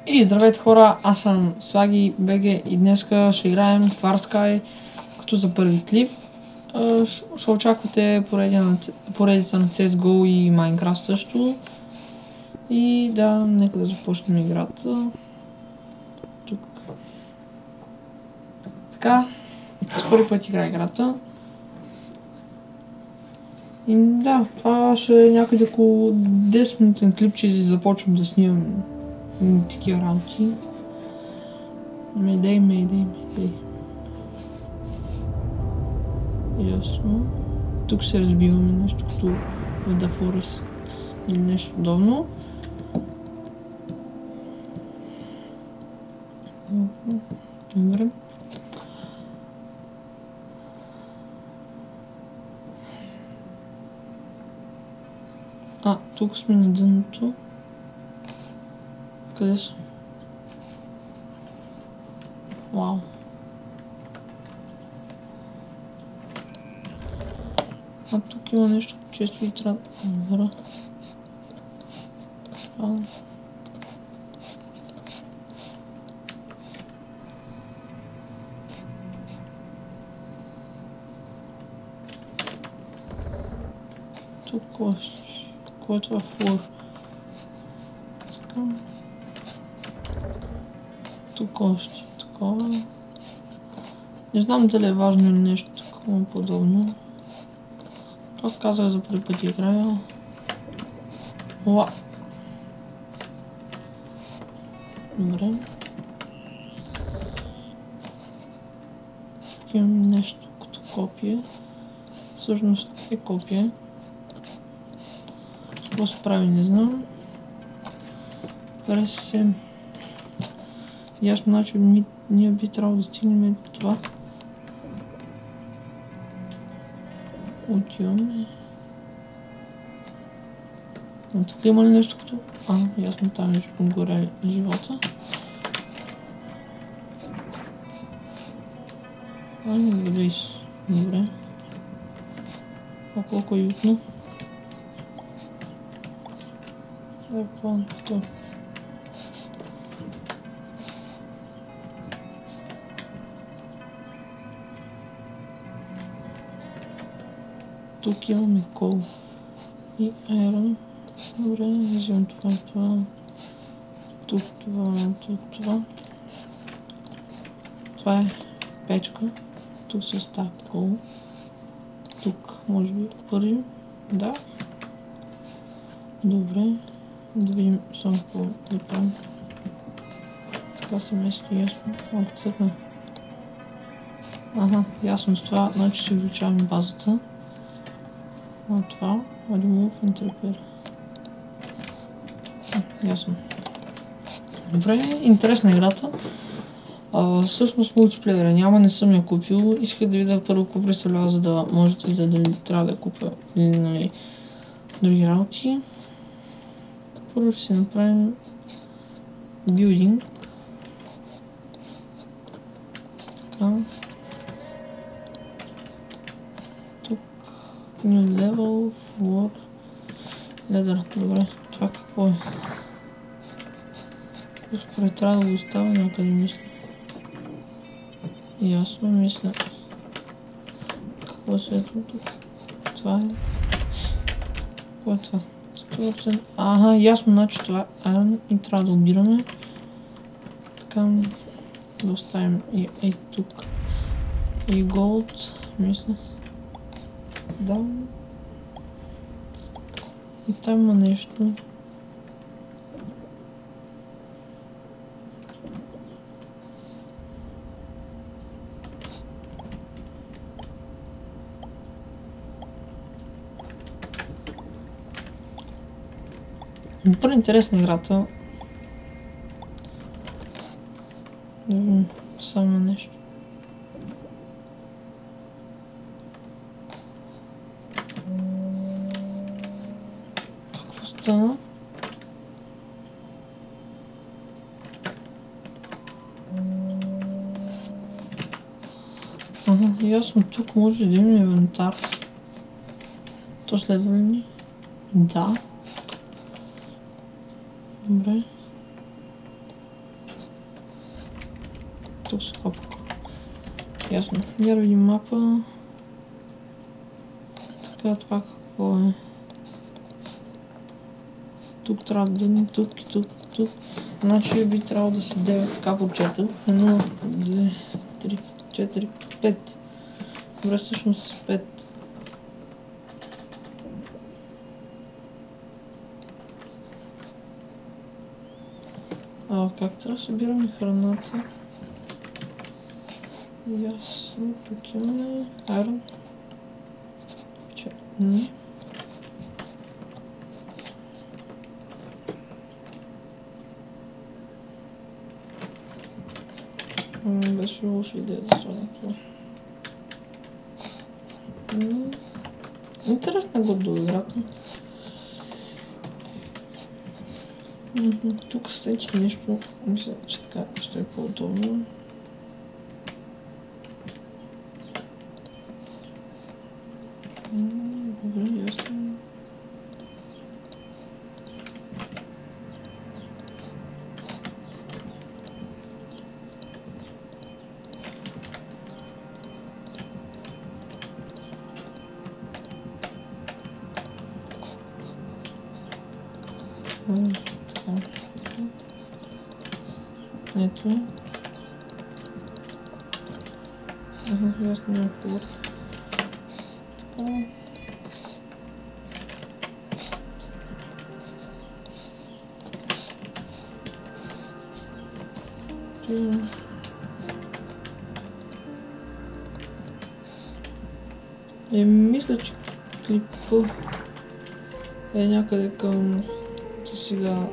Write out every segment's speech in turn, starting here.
И здравейте хора, аз съм Слаги БГ и днеска ще играем Far Sky като за първи клип. Ще очаквате поредица на CSGO и Minecraft също. И да, нека да започнем играта. Тук. Така, с първи път игра играта. И да, това ще е някъде около 10 минутен клип, че започвам да снимам такива работи. Мейдей. Ясно. Тук се разбиваме нещо като в The Forest или нещо подобно. Добре. Тук сме на дъното. Къде са? Вау. Тук има нещо, често и трябва да върна. Тук кой е това флор? Тук още такова. Не знам дали е важно или нещо такова подобно. Това казах за първи път играя. Уа! Добре. Тук имам нещо като копие. Всъщност е копие. Какво се прави, не знам. През се. Ясно, значи ние би трябвало да стигнем това. Отиваме. Тук има ли нещо като... ясно, там е погоря живота. Добре. Колко е уютно. План, то. Тук имаме кол и айрон. Добре, взимам това. Тук това. Това е печка. Тук се става кол. Тук може би първи. Да. Добре. Да видим само какво да правим. Така се мести ясно. Малко цъкна. Ясно с това, значи ще увеличаваме базата. Това, remove interpret. Ясно. Добре, интересна играта. Всъщност мултиплеера няма, не съм я купил. Исках да видя първо какво представлява, за да може да видя дали трябва да я купя или други работи. Първо ще си направим билдинг. Така. Тук new level, floor, leather. Добре, това какво е? Според трябва да го оставя някъде, мисля. Ясно, мисля. Какво се е тук? Това е... Какво е това? Ясно, значи това е iron и трябва да обираме. Така, да оставим и тук. И gold, мисля. Да. И там има нещо. Много интересна играта. Да видим само нещо. Какво стана? Ясно, тук може да има инвентар. То следва ли ни? Да. Добре. Тук се копа. Ясно. Я видим мапа. Така, това какво е? Тук трябва да дадем, тук и тук, тук. Значи би трябвало да са 9, така почетах. 1, 2, 3, 4, 5. Добре, всъщност 5. Как трябва да събираме храната? Ясно, тук имаме айрон. Не. Беше лоша идея да сложим това. Интересна го играта. Тук сетих нещо, мисля, че така ще е по-удобно. Добре, ясно. Ето. Ясно няма какво. Така. Мисля, че клипа е някъде към сега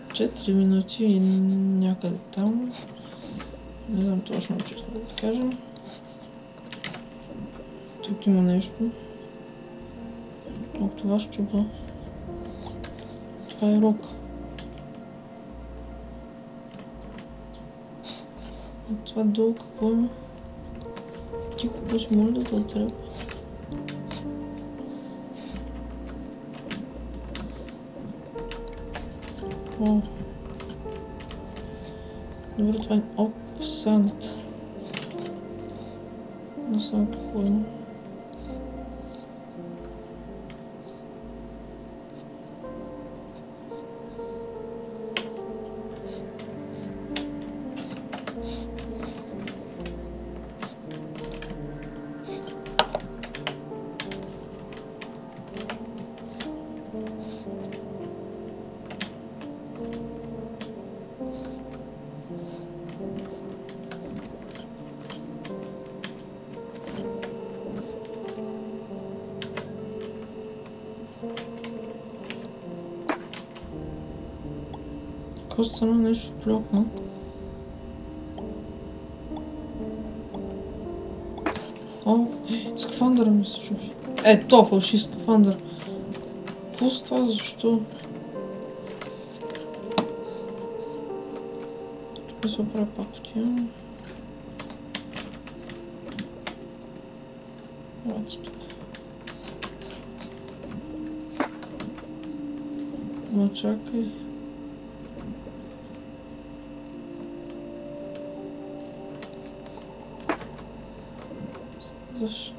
4 минути и някъде там. Не знам точно, честно да кажа. Тук има нещо. Това щупа. Това е рок. Това долу какво има? Ти какво си може да те отреба? Добре, това е опсант. Не знам какво има. Какво стана нещо плюкна? О, скафандъра ми се чупи. То фалшив скафандър. Какво става? Защо? Тук се оправя пак отивам. Вати тук. Но чакай. Защо?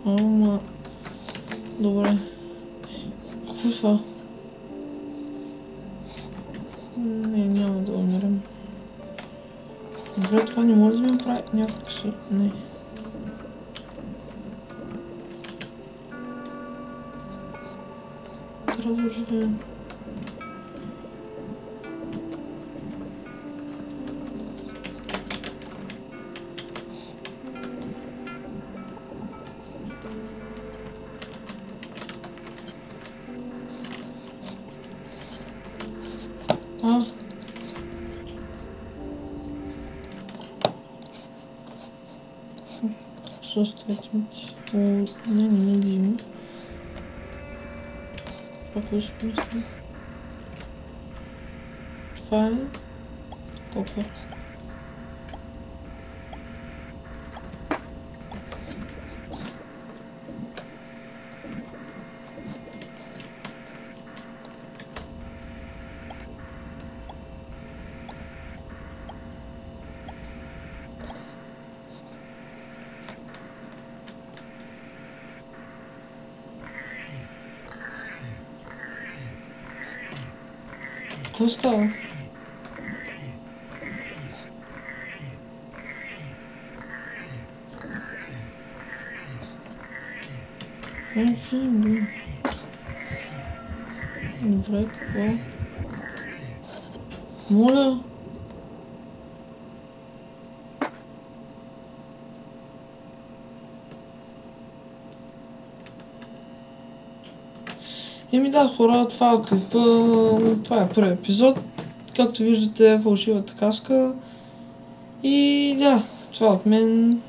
Ама... Добре. Какво е това? Не, няма да умрем. Добре, това не може да ми прави някакси... Не. Трябва да живеем. Що стоят мити? Не видимо. Какво ще мисля? Това е копър. Какво става? Добре, какво? Моля? Еми да, хора, това е клипа. Това е първи епизод. Както виждате, фалшивата каска. И да, това от мен.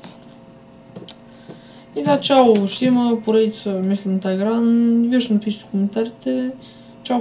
И да, чао, ще има поредица мислената игра. Вие ще напишете коментарите. Чао!